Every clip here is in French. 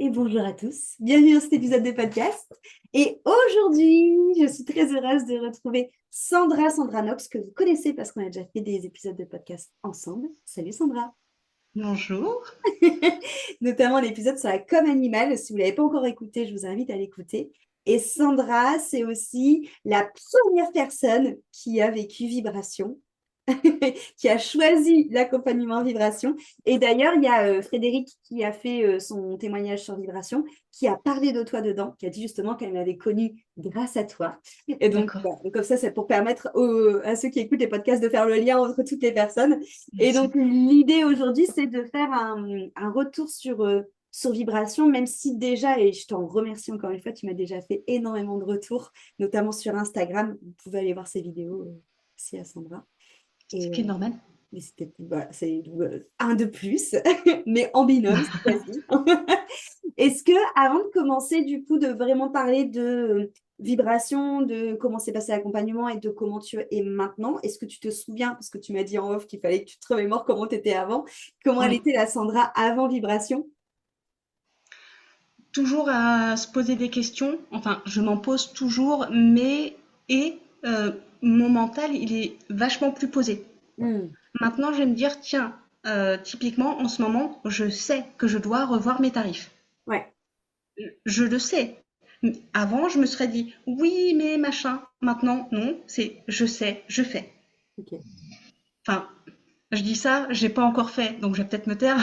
Et bonjour à tous, bienvenue dans cet épisode de podcast. Et aujourd'hui, je suis très heureuse de retrouver Sandra Nox, que vous connaissez parce qu'on a déjà fait des épisodes de podcast ensemble. Salut Sandra. Bonjour. Notamment l'épisode sur la com animale. Si vous ne l'avez pas encore écouté, je vous invite à l'écouter. Et Sandra, c'est aussi la première personne qui a vécu Vibration, qui a choisi l'accompagnement vibration. Et d'ailleurs, il y a Frédéric qui a fait son témoignage sur vibration, qui a parlé de toi dedans, qui a dit justement qu'elle m'avait connu grâce à toi. Et donc, D'accord. voilà. Donc, comme ça, c'est pour permettre à ceux qui écoutent les podcasts de faire le lien entre toutes les personnes. Et Merci. donc, l'idée aujourd'hui, c'est de faire un retour sur vibration, même si déjà, et je t'en remercie encore une fois, tu m'as déjà fait énormément de retours, notamment sur Instagram. Vous pouvez aller voir ces vidéos aussi à Sandra. Ce Et, qui est normal. mais c'était voilà, c'est un de plus, mais en binôme cette fois-ci. Est-ce que, avant de commencer, du coup, de vraiment parler de vibration, de comment s'est passé l'accompagnement et de comment tu es maintenant, est-ce que tu te souviens, parce que tu m'as dit en off qu'il fallait que tu te remémores comment tu étais avant, comment elle Oui. était la Sandra avant vibration? Toujours à se poser des questions. Enfin, je m'en pose toujours, mais et mon mental, il est vachement plus posé. Hmm. Maintenant, je vais me dire, tiens, typiquement, en ce moment, je sais que je dois revoir mes tarifs. Ouais, Je le sais. Avant, je me serais dit, oui, mais machin. Maintenant, non, c'est je sais, je fais. ok. Enfin, je dis ça, j'ai pas encore fait, donc je vais peut-être me taire.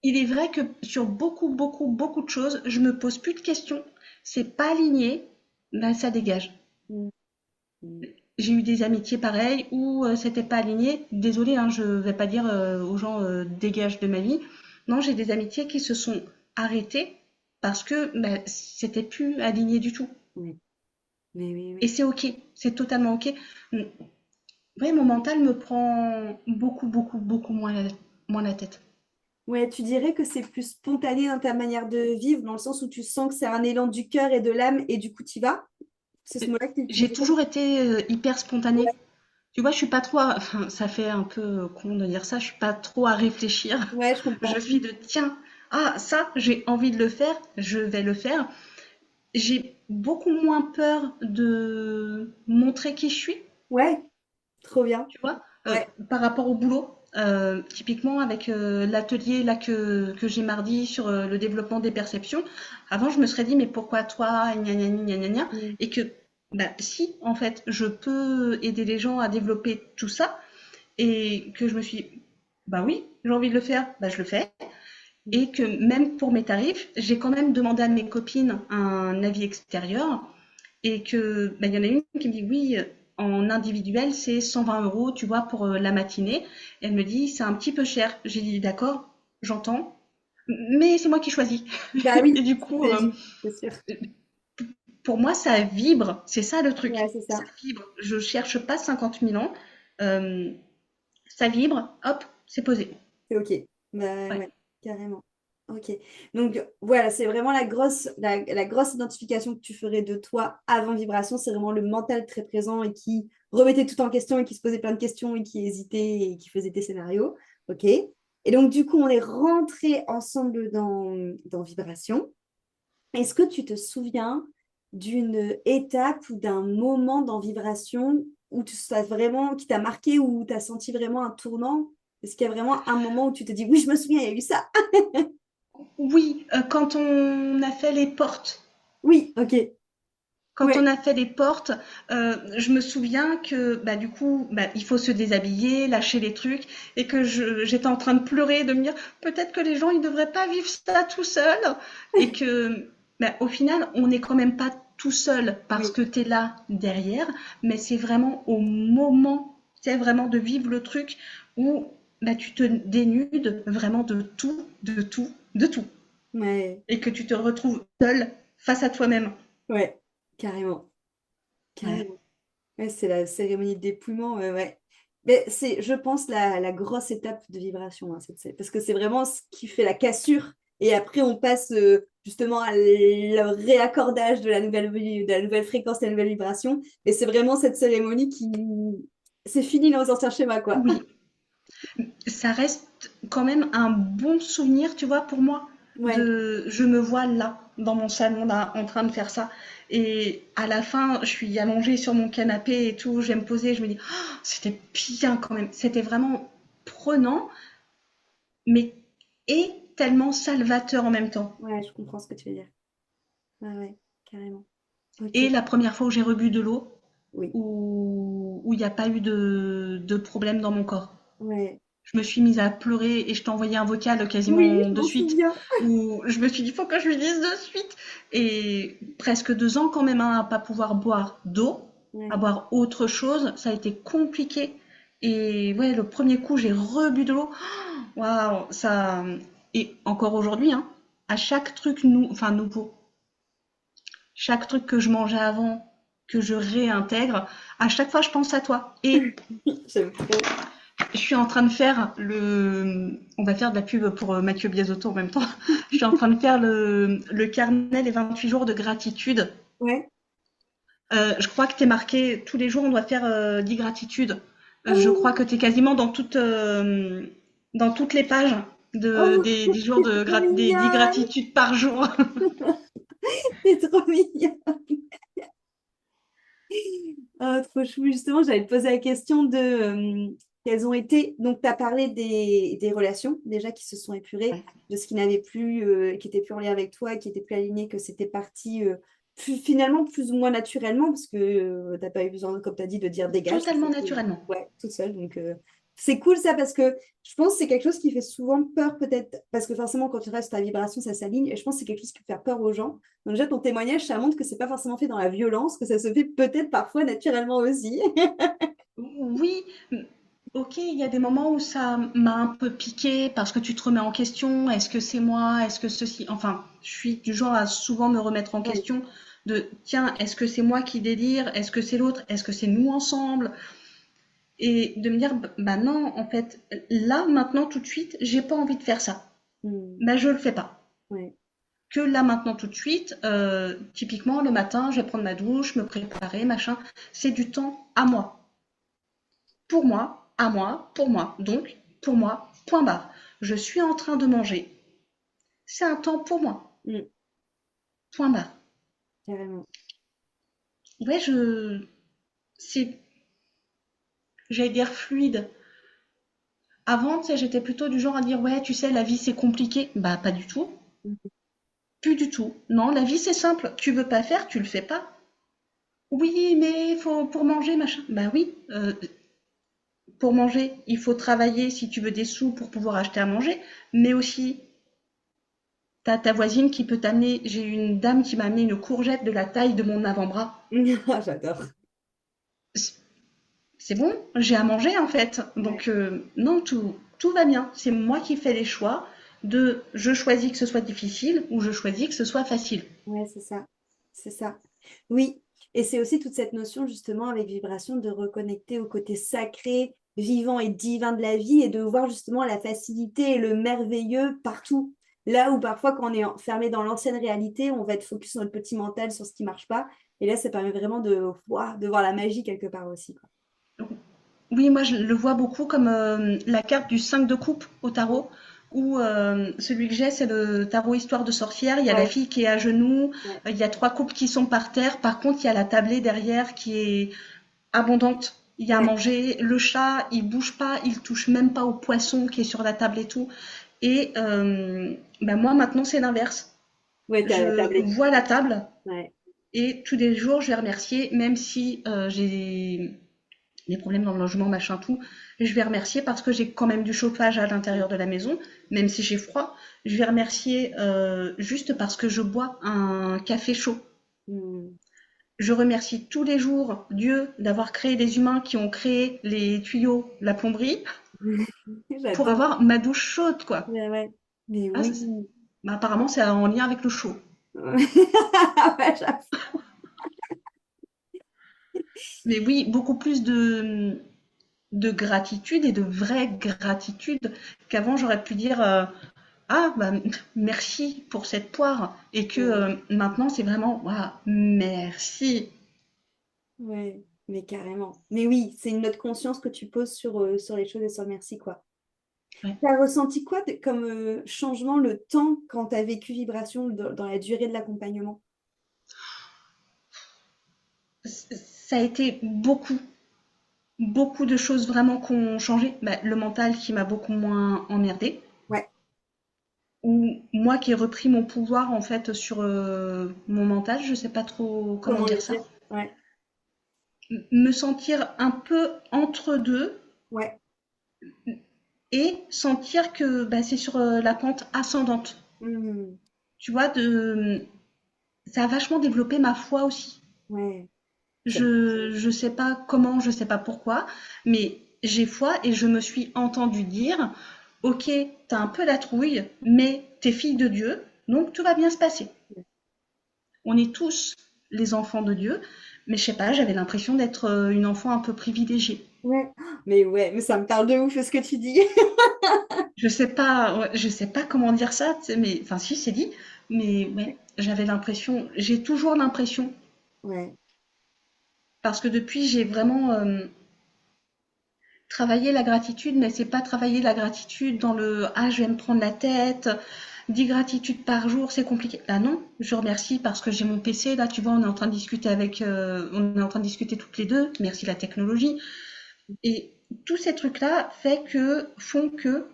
Il est vrai que sur beaucoup de choses, je me pose plus de questions. C'est pas aligné, ben ça dégage. Hmm. Hmm. J'ai eu des amitiés pareilles où c'était pas aligné. Désolée, hein, je vais pas dire aux gens dégage de ma vie. Non, j'ai des amitiés qui se sont arrêtées parce que ben, c'était plus aligné du tout. Oui, mais oui, Et oui. c'est ok, c'est totalement ok. Ouais, mon mental me prend beaucoup moins la tête. Ouais, tu dirais que c'est plus spontané dans ta manière de vivre, dans le sens où tu sens que c'est un élan du cœur et de l'âme, et du coup, tu y vas? C'est ce mot-là que tu J'ai utilises. toujours été hyper Ouais, spontanée. Tu vois, je suis pas trop, enfin, ça fait un peu con de dire ça, je suis pas trop à réfléchir. ouais, je Je comprends. suis de tiens, ah ça, j'ai envie de le faire, je vais le faire. J'ai beaucoup moins peur de montrer qui je suis, Ouais, trop bien. tu vois, Ouais. par rapport au boulot. Typiquement avec l'atelier là que j'ai mardi sur le développement des perceptions. Avant, je me serais dit mais pourquoi toi, gna gna gna gna gna, Mm. et que bah si en fait je peux aider les gens à développer tout ça et que je me suis dit, bah oui, j'ai envie de le faire, bah je le fais. Mm. Et que même pour mes tarifs, j'ai quand même demandé à mes copines un avis extérieur et que bah, y en a une qui me dit oui, en individuel, c'est 120 euros, tu vois, pour la matinée. Et elle me dit, c'est un petit peu cher. J'ai dit, d'accord, j'entends, mais c'est moi qui choisis. Bah Et oui, du coup, c'est juste, c'est sûr. pour moi, ça vibre. C'est ça le truc. Ouais, c'est Ça ça. vibre. Je cherche pas 50 000 ans. Euh, Ça vibre, hop, c'est posé. C'est OK. Bah Ouais. ouais, carrément. OK. Donc voilà, c'est vraiment la grosse identification que tu ferais de toi avant vibration. C'est vraiment le mental très présent et qui remettait tout en question et qui se posait plein de questions et qui hésitait et qui faisait des scénarios. OK. Et donc, du coup, on est rentré ensemble dans vibration. Est-ce que tu te souviens d'une étape ou d'un moment dans Vibration où ça vraiment, qui t'a marqué, où tu as senti vraiment un tournant? Est-ce qu'il y a vraiment un moment où tu te dis, oui, je me souviens, il y a eu ça? Oui, quand on a fait les portes. Oui, ok. Quand Ouais, on a fait les portes, je me souviens que bah, du coup, bah, il faut se déshabiller, lâcher les trucs, et que j'étais en train de pleurer, de me dire peut-être que les gens ils devraient pas vivre ça tout seuls, et que bah, au final, on n'est quand même pas tout seul parce oui, que tu es là derrière, mais c'est vraiment au moment, c'est vraiment de vivre le truc où bah, tu te dénudes vraiment de tout, de tout, de tout, ouais, et que tu te retrouves seul face à toi-même. ouais, carrément, Ouais. carrément. Ouais, c'est la cérémonie de dépouillement, ouais. Mais c'est, je pense, la grosse étape de vibration, hein, parce que c'est vraiment ce qui fait la cassure. Et après, on passe justement à le réaccordage de la nouvelle fréquence, de la nouvelle vibration. Et c'est vraiment cette cérémonie qui... C'est fini dans les anciens schémas, quoi. Oui, ça reste quand même un bon souvenir, tu vois, pour moi. Ouais, je me vois là, dans mon salon, là, en train de faire ça. Et à la fin, je suis allongée sur mon canapé et tout, je vais me poser, je me dis, oh, c'était bien quand même. C'était vraiment prenant, mais et tellement salvateur en même temps. ouais, je comprends ce que tu veux dire. Ouais, ouais, carrément. Ok, Et la première fois où j'ai rebu de l'eau, oui. où il n'y a pas eu de problème dans mon corps. Ouais. Je me suis mise à pleurer et je t'ai envoyé un vocal Oui, quasiment je de m'en suite souviens. où je me suis dit, faut que je lui dise de suite. Et presque 2 ans quand même hein, à pas pouvoir boire d'eau, à Ouais, boire autre chose, ça a été compliqué. Et ouais, le premier coup, j'ai rebu de l'eau. Waouh, ça. Et encore aujourd'hui, hein, à chaque truc enfin nouveau, chaque truc que je mangeais avant, que je réintègre, à chaque fois je pense à toi. Et j'aime trop. je suis en train de faire on va faire de la pub pour Mathieu Biasotto en même temps. Je suis en train de faire le carnet des 28 jours de gratitude. Ouais. Je crois que tu es marqué, tous les jours on doit faire 10 gratitudes. Je crois que Oh, tu es quasiment dans toutes les pages oh, des jours c'est trop des 10 mignon. gratitudes par jour. C'est trop mignon. Oh, trop chou. Justement, j'allais te poser la question de quelles ont été. Donc, tu as parlé des relations déjà qui se sont épurées, de ce qui n'avait plus, qui était plus en lien avec toi, qui était plus aligné, que c'était parti finalement plus ou moins naturellement, parce que tu n'as pas eu besoin, comme tu as dit, de dire dégage. Ça s'est Totalement fait, naturellement. ouais, toute seule. Donc, c'est cool ça, parce que je pense que c'est quelque chose qui fait souvent peur, peut-être, parce que forcément, quand tu restes ta vibration, ça s'aligne. Et je pense que c'est quelque chose qui peut faire peur aux gens. Donc déjà, ton témoignage, ça montre que c'est pas forcément fait dans la violence, que ça se fait peut-être parfois naturellement aussi. Oui, ok, il y a des moments où ça m'a un peu piqué parce que tu te remets en question. Est-ce que c'est moi? Est-ce que ceci? Enfin, je suis du genre à souvent me remettre en Ouais. question de tiens, est-ce que c'est moi qui délire? Est-ce que c'est l'autre? Est-ce que c'est nous ensemble? Et de me dire bah non, en fait, là, maintenant, tout de suite, j'ai pas envie de faire ça. Hmm. Bah je le fais pas. Ouais. Que là maintenant tout de suite, typiquement le matin, je vais prendre ma douche, me préparer, machin. C'est du temps à moi. Pour moi, à moi, pour moi. Donc, pour moi, point barre. Je suis en train de manger. C'est un temps pour moi. Hmm. Point barre. Carrément. Ouais, c'est, j'allais dire fluide. Avant, tu sais, j'étais plutôt du genre à dire, ouais, tu sais, la vie c'est compliqué. Bah, pas du tout. Hmm. Plus du tout. Non, la vie c'est simple. Tu veux pas faire, tu le fais pas. Oui, mais faut pour manger, machin. Bah oui, pour manger, il faut travailler si tu veux des sous pour pouvoir acheter à manger, mais aussi t'as ta voisine qui peut t'amener. J'ai eu une dame qui m'a amené une courgette de la taille de mon avant-bras. Ah, j'adore. C'est bon, j'ai à manger en fait. Ouais. Donc non, tout va bien. C'est moi qui fais les choix de je choisis que ce soit difficile ou je choisis que ce soit facile. Ouais, c'est ça. C'est ça. Oui. Et c'est aussi toute cette notion, justement, avec vibration, de reconnecter au côté sacré, vivant et divin de la vie et de voir justement la facilité et le merveilleux partout. Là où parfois, quand on est enfermé dans l'ancienne réalité, on va être focus sur notre petit mental, sur ce qui marche pas. Et là, ça permet vraiment ouah, de voir la magie quelque part aussi, quoi. Oui, moi je le vois beaucoup comme la carte du 5 de coupe au Ouais, tarot, où celui que j'ai, c'est le tarot histoire de sorcière. Il y a la ouais, fille qui est à genoux, ouais, il y a 3 coupes qui sont par terre. Par contre, il y a la tablée derrière qui est abondante. Il y a à ouais. manger. Le chat, il bouge pas, il touche même pas au poisson qui est sur la table et tout. Et ben moi maintenant c'est l'inverse. Ouais, t'as la Je tablette. vois la table Ouais. et tous les jours je vais remercier, même si j'ai des problèmes dans le logement, machin tout, je vais remercier parce que j'ai quand même du chauffage à l'intérieur de la maison, même si j'ai froid. Je vais remercier juste parce que je bois un café chaud. Hmm. Je remercie tous les jours Dieu d'avoir créé des humains qui ont créé les tuyaux, la plomberie, pour J'adore. avoir ma douche chaude, quoi. Ouais, ouais. Mais Ah, oui. bah, apparemment, c'est en lien avec le chaud. Ouais, j'avoue. Mais oui, beaucoup plus de gratitude et de vraie gratitude qu'avant j'aurais pu dire ah bah merci pour cette poire et que Ouais, maintenant c'est vraiment waouh, merci. ouais, mais carrément. Mais oui, c'est une autre conscience que tu poses sur les choses et sur le merci, quoi. Ouais. Tu as ressenti quoi comme changement le temps quand tu as vécu Vibration dans la durée de l'accompagnement? Ça a été beaucoup de choses vraiment qui ont changé. Bah, le mental qui m'a beaucoup moins emmerdé. Ouais, Ou moi qui ai repris mon pouvoir en fait sur mon mental, je sais pas trop comment comment dire le ça. dire? Ouais, Me sentir un peu entre deux ouais. et sentir que bah, c'est sur la pente ascendante. Hmm, Tu vois, ça a vachement développé ma foi aussi. ouais. Je sais pas comment, je sais pas pourquoi, mais j'ai foi et je me suis entendue dire, ok, t'as un peu la trouille, mais t'es fille de Dieu, donc tout va bien se passer. On est tous les enfants de Dieu, mais je sais pas, j'avais l'impression d'être une enfant un peu privilégiée. Ouais. Ouais, mais ça me parle de ouf ce que tu dis. Je sais pas, ouais, je sais pas comment dire ça, tu sais, mais enfin si c'est dit, mais ouais, j'avais l'impression, j'ai toujours l'impression, Ouais, parce que depuis j'ai vraiment travaillé la gratitude, mais c'est pas travailler la gratitude dans le ah je vais me prendre la tête, 10 gratitudes par jour, c'est compliqué. Ah non, je remercie parce que j'ai mon PC là, tu vois, on est en train de discuter on est en train de discuter toutes les deux, merci la technologie. Et tous ces trucs-là font que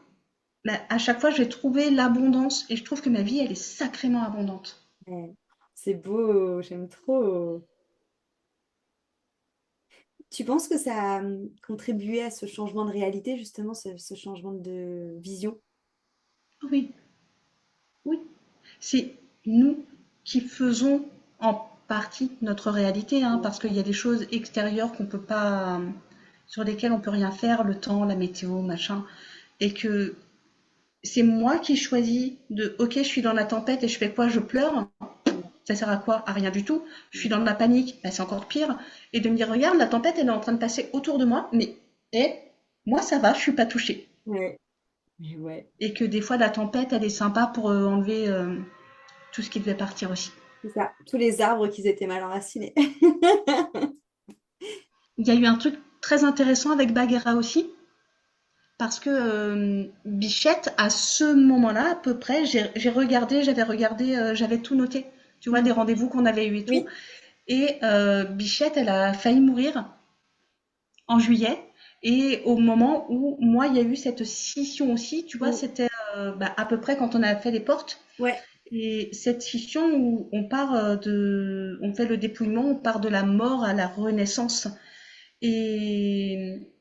bah, à chaque fois, je vais trouver l'abondance et je trouve que ma vie, elle est sacrément abondante. ouais. C'est beau, j'aime trop. Tu penses que ça a contribué à ce changement de réalité, justement, ce changement de vision? Oui, oui. C'est nous qui faisons en partie notre réalité, hein, Bien parce qu'il sûr. y a des choses extérieures qu'on peut pas, sur lesquelles on peut rien faire, le temps, la météo, machin, et que c'est moi qui choisis de, ok, je suis dans la tempête et je fais quoi? Je pleure. Ça sert à quoi? À rien du tout. Je suis dans la panique, bah, c'est encore pire. Et de me dire, regarde, la tempête, elle est en train de passer autour de moi, mais eh, moi ça va, je suis pas touchée. Ouais, mais ouais, Et que des fois, la tempête, elle est sympa pour enlever tout ce qui devait partir aussi. c'est ça. Tous les arbres qui étaient mal enracinés. Il y a eu un truc très intéressant avec Bagheera aussi, parce que Bichette, à ce moment-là, à peu près, j'avais regardé, j'avais tout noté. Tu vois, Mm. des rendez-vous qu'on avait eu et tout. Oui, Et Bichette, elle a failli mourir en juillet. Et au moment où, moi, il y a eu cette scission aussi, tu vois, mm. c'était bah, à peu près quand on a fait les portes. Ouais. Et cette scission où on part on fait le dépouillement, on part de la mort à la renaissance. Et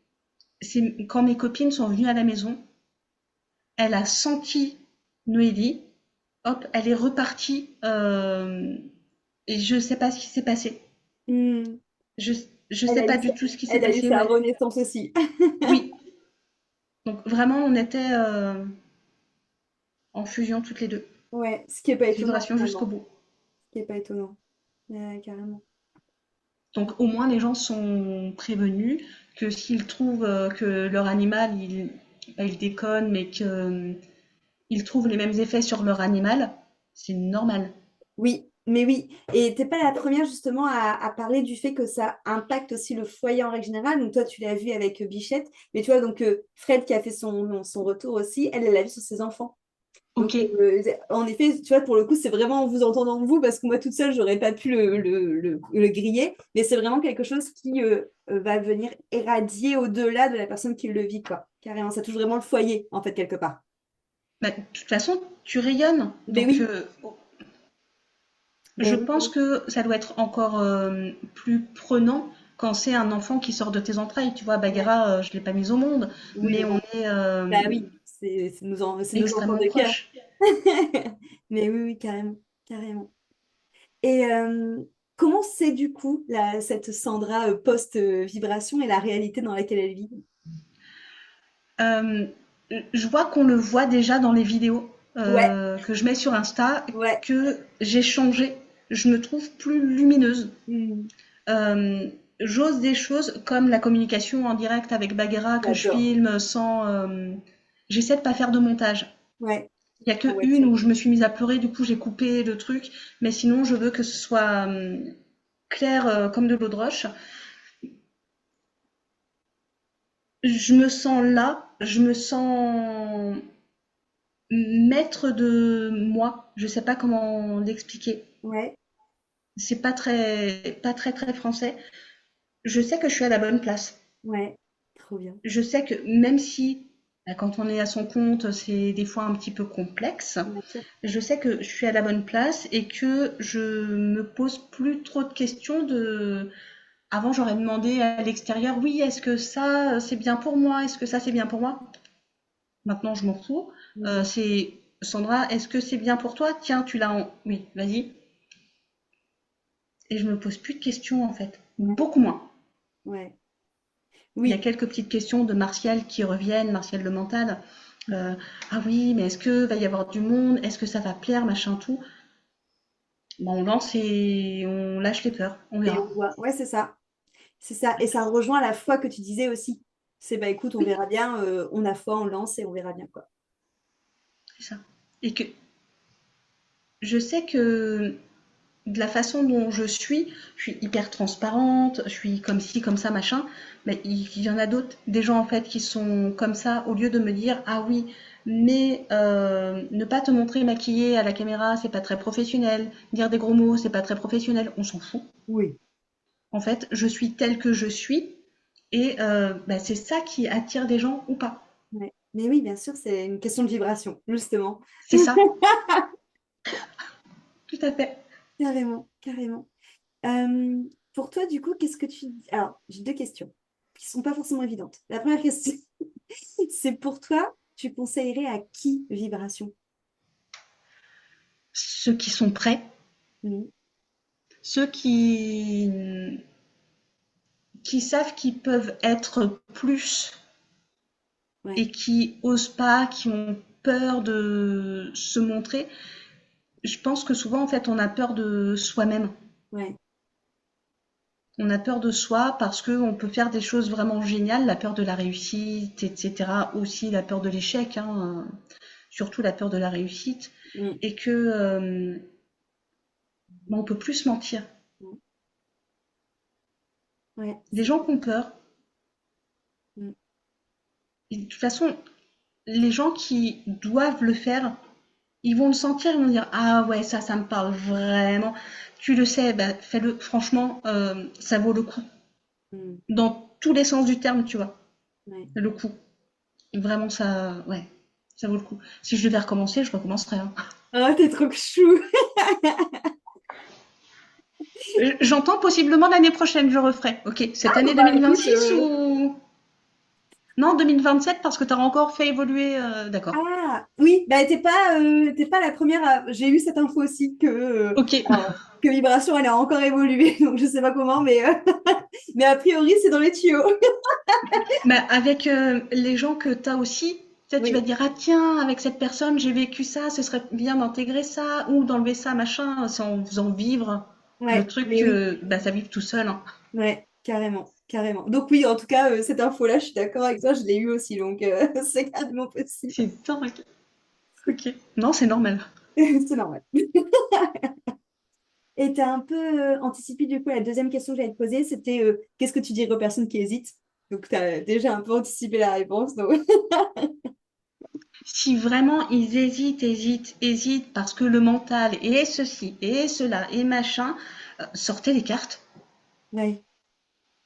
c'est quand mes copines sont venues à la maison, elle a senti Noélie, hop, elle est repartie, et je sais pas ce qui s'est passé. Mm. Je, je Elle sais a eu, pas du tout ce qui s'est elle a eu passé, sa mais renaissance aussi. oui. Donc vraiment, on était en fusion toutes les deux. Ouais, ce qui n'est pas étonnant Vibration jusqu'au finalement. bout. Ce qui n'est pas étonnant. Ouais, carrément. Donc au moins les gens sont prévenus que s'ils trouvent que leur animal il déconne mais qu'ils trouvent les mêmes effets sur leur animal, c'est normal. Oui, mais oui. Et t'es pas la première justement à parler du fait que ça impacte aussi le foyer en règle générale. Donc toi, tu l'as vu avec Bichette. Mais tu vois, donc Fred qui a fait son retour aussi, elle l'a vu sur ses enfants. Donc, Ok. en effet, tu vois, pour le coup, c'est vraiment en vous entendant vous, parce que moi, toute seule, j'aurais pas pu le griller, mais c'est vraiment quelque chose qui va venir éradier au-delà de la personne qui le vit, quoi. Carrément, ça touche vraiment le foyer, en fait, quelque part. Bah, de toute façon, tu rayonnes. Mais Donc oui, mais je oui, pense oui. que ça doit être encore plus prenant quand c'est un enfant qui sort de tes entrailles. Tu vois, Ouais. Bagheera, je l'ai pas mise au monde, Oui, mais on non. est Bah oui, c'est nos enfants extrêmement de cœur. proches. Mais oui, oui, carrément, carrément. Et comment c'est du coup cette Sandra post-vibration et la réalité dans laquelle elle vit? Euh, je vois qu'on le voit déjà dans les vidéos Ouais, que je mets sur Insta, ouais. que j'ai changé. Je me trouve plus lumineuse. Hmm, Euh, J'ose des choses comme la communication en direct avec Bagheera que je j'adore. filme sans. J'essaie de pas faire de montage. Ouais. Il y a que Ah ouais, une tu... où je me suis mise à pleurer, du coup j'ai coupé le truc, mais sinon je veux que ce soit clair comme de l'eau de roche. Je me sens là je me sens maître de moi. Je sais pas comment l'expliquer. Ouais, C'est pas très très français. Je sais que je suis à la bonne place. ouais, trop bien. Je sais que même si bah, quand on est à son compte, c'est des fois un petit peu complexe, Bien sûr. je sais que je suis à la bonne place et que je me pose plus trop de questions de. Avant, j'aurais demandé à l'extérieur, oui, est-ce que ça c'est bien pour moi? Est-ce que ça c'est bien pour moi? Maintenant, je m'en fous. Mhm. C'est Sandra, est-ce que c'est bien pour toi? Tiens, tu l'as en. Oui, vas-y. Et je me pose plus de questions en fait. Ouais, Beaucoup moins. ouais. Il y a Oui, quelques petites questions de Martial qui reviennent, Martial le mental. Euh, ah oui, mais est-ce que va y avoir du monde? Est-ce que ça va plaire, machin tout? Bon, on lance et on lâche les peurs. On et verra. on voit. Ouais, c'est ça. C'est ça. Et ça rejoint la foi que tu disais aussi. C'est bah écoute, on Oui, verra bien, on a foi, on lance et on verra bien quoi. c'est ça. Et que je sais que de la façon dont je suis hyper transparente, je suis comme ci, comme ça, machin. Mais il y en a d'autres, des gens en fait qui sont comme ça, au lieu de me dire ah oui, mais ne pas te montrer maquillée à la caméra, c'est pas très professionnel. Dire des gros mots, c'est pas très professionnel. On s'en fout. Oui. En fait, je suis telle que je suis et bah, c'est ça qui attire des gens ou pas. Ouais. Mais oui, bien sûr, c'est une question de vibration, justement. C'est ça, tout à fait. Carrément, carrément. Euh, pour toi, du coup, qu'est-ce que tu... Alors, j'ai deux questions qui sont pas forcément évidentes. La première question, c'est pour toi, tu conseillerais à qui vibration? Ceux qui sont prêts, Mhm. ceux qui savent qu'ils peuvent être plus Ouais, et qui osent pas, qui ont peur de se montrer. Je pense que souvent, en fait, on a peur de soi-même. ouais, On a peur de soi parce qu'on peut faire des choses vraiment géniales, la peur de la réussite, etc. Aussi la peur de l'échec, hein, surtout la peur de la réussite. mm, Et que on peut plus se mentir. mm, ouais, Des c'est gens vrai. qui ont peur. Mm, Et de toute façon, les gens qui doivent le faire, ils vont le sentir, ils vont dire ah ouais ça me parle vraiment. Tu le sais, bah, fais-le. Franchement, ça vaut le coup. mm, Dans tous les sens du terme, tu vois, ouais. le coup. Vraiment ça, ouais, ça vaut le coup. Si je devais recommencer, je recommencerais, hein. Oh, t'es trop chou! J'entends possiblement l'année prochaine, je referai. Ok, cette Bon, année bah écoute, 2026 ou non 2027 parce que t'as encore fait évoluer. D'accord. ah, oui, bah t'es pas la première J'ai eu cette info aussi Ok. que Vibration, elle a encore évolué, donc je sais pas comment, mais a priori, c'est dans les tuyaux. Bah, avec les gens que tu as aussi, peut-être tu vas Oui, dire, ah tiens, avec cette personne, j'ai vécu ça, ce serait bien d'intégrer ça, ou d'enlever ça, machin, c'est en faisant vivre le ouais, truc mais oui, que bah, ça vive tout seul, hein. ouais, carrément, carrément. Donc oui, en tout cas, cette info-là, je suis d'accord avec toi, je l'ai eu aussi, donc c'est carrément possible. C'est dingue. Ok. Non, c'est normal. C'est normal. Et tu as un peu anticipé du coup la deuxième question que j'allais te poser, c'était qu'est-ce que tu dirais aux personnes qui hésitent? Donc tu as déjà un peu anticipé la réponse. Donc... Si vraiment ils hésitent parce que le mental et ceci et cela et machin, sortez les cartes. Ouais,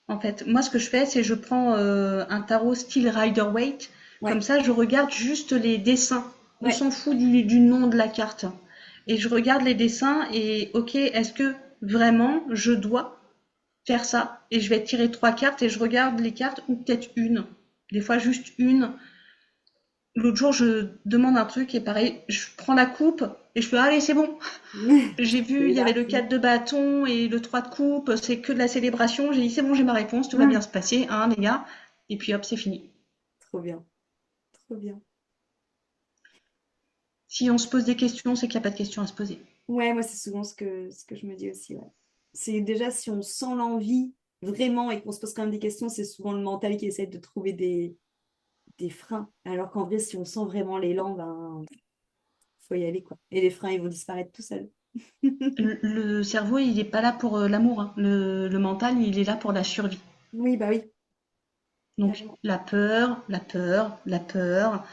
En fait, moi, ce que je fais, c'est je prends un tarot style Rider-Waite. Comme ouais, ça, je regarde juste les dessins. On ouais. s'en fout du nom de la carte. Et je regarde les dessins et ok, est-ce que vraiment je dois faire ça? Et je vais tirer trois cartes et je regarde les cartes ou peut-être une. Des fois, juste une. L'autre jour, je demande un truc et pareil, je prends la coupe et je fais allez, c'est bon. J'ai vu, il C'est y avait le parti. 4 de bâton et le 3 de coupe, c'est que de la célébration. J'ai dit, c'est bon, j'ai ma réponse, tout va bien Ah, se passer, hein, les gars. Et puis hop, c'est fini. trop bien, trop bien. Si on se pose des questions, c'est qu'il n'y a pas de questions à se poser. Ouais, moi, c'est souvent ce que je me dis aussi. Ouais. C'est déjà si on sent l'envie vraiment et qu'on se pose quand même des questions, c'est souvent le mental qui essaie de trouver des freins. Alors qu'en vrai, si on sent vraiment l'élan, ben, faut y aller, quoi. Et les freins, ils vont disparaître tout seuls. Le cerveau, il n'est pas là pour l'amour, hein. Le mental, il est là pour la survie. Oui, bah oui. Donc carrément. la peur, la peur,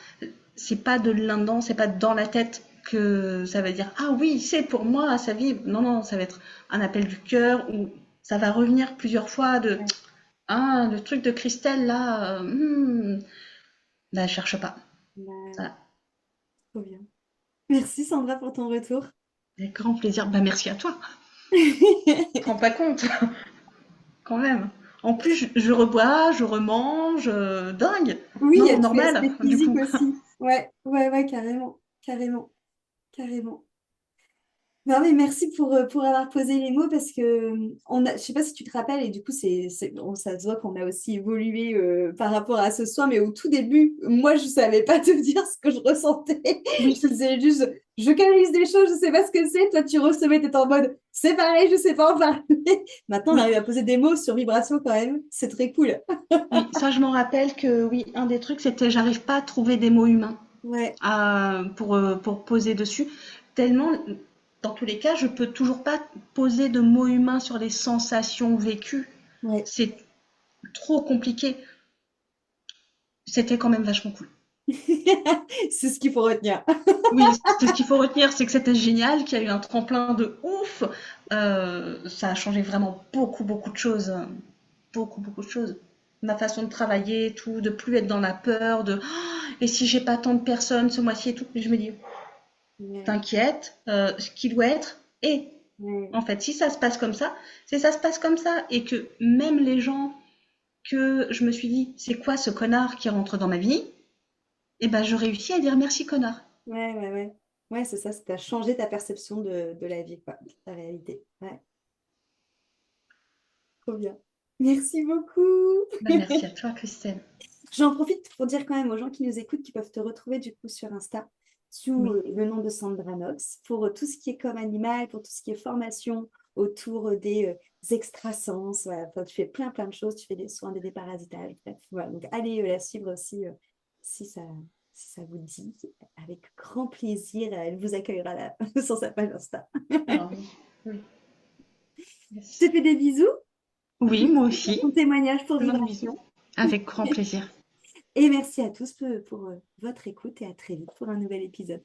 c'est pas de l'un-dedans, c'est pas dans la tête que ça va dire ah oui, c'est pour moi, ça vibre. Non, non, ça va être un appel du cœur où ça va revenir plusieurs fois de Ouais, ah, le truc de Christelle là, bah, cherche pas. bah, Ça, trop bien. Merci Sandra pour ton retour. avec grand plaisir. Bah, merci à toi. Tu te rends pas compte, quand même. En plus, je rebois, je remange, dingue. Oui, il y a Non, tout normal, l'aspect du physique coup. aussi. Ouais, ouais, ouais, carrément, carrément, carrément. Non, mais merci pour avoir posé les mots parce que je sais pas si tu te rappelles, et du coup, ça se voit qu'on a aussi évolué par rapport à ce soir, mais au tout début, moi, je savais pas te dire ce que je ressentais. Je te Oui, disais juste, je canalise des choses, je sais pas ce que c'est. Toi, tu recevais, t'étais en mode, c'est pareil, je sais pas en parler. Maintenant, on oui, arrive à poser des mots sur vibration quand même. C'est très cool. oui. Ça, je m'en rappelle que oui, un des trucs, c'était j'arrive pas à trouver des mots humains Ouais, pour poser dessus. Tellement, dans tous les cas, je peux toujours pas poser de mots humains sur les sensations vécues. ouais. C'est trop compliqué. C'était quand même vachement cool. C'est ce qu'il faut retenir. Oui, c'est ce qu'il faut retenir, c'est que c'était génial, qu'il y a eu un tremplin de ouf. Ça a changé vraiment beaucoup, beaucoup de choses. Beaucoup, beaucoup de choses. Ma façon de travailler, tout, de plus être dans la peur, de oh, et si j'ai pas tant de personnes ce mois-ci et tout. Mais je me dis, Ouais, t'inquiète, ce qui doit être est. ouais, En fait, si ça se passe comme ça, c'est ça se passe comme ça. Et que même les gens que je me suis dit, c'est quoi ce connard qui rentre dans ma vie? Eh ben, je réussis à dire merci connard. ouais, ouais, ouais. Ouais, c'est ça, t'as changé ta perception de la vie, quoi, de ta réalité. Ouais, trop bien. Merci beaucoup. Ben, merci à toi, Christelle. J'en profite pour dire quand même aux gens qui nous écoutent qui peuvent te retrouver du coup sur Insta sous Oui. le nom de Sandra Nox pour tout ce qui est comme animal, pour tout ce qui est formation autour des extrasens. Voilà. Enfin, tu fais plein plein de choses, tu fais des soins, des déparasitages, bref. Voilà. Donc allez la suivre aussi si ça, si ça vous dit. Avec grand plaisir, elle vous accueillera là, sur sa page Insta. Alors, oui. Oui. Je Yes. te fais des bisous. Oui, moi Merci pour aussi. ton témoignage pour Plein de bisous. Vibration. Avec grand plaisir. Et merci à tous pour votre écoute et à très vite pour un nouvel épisode.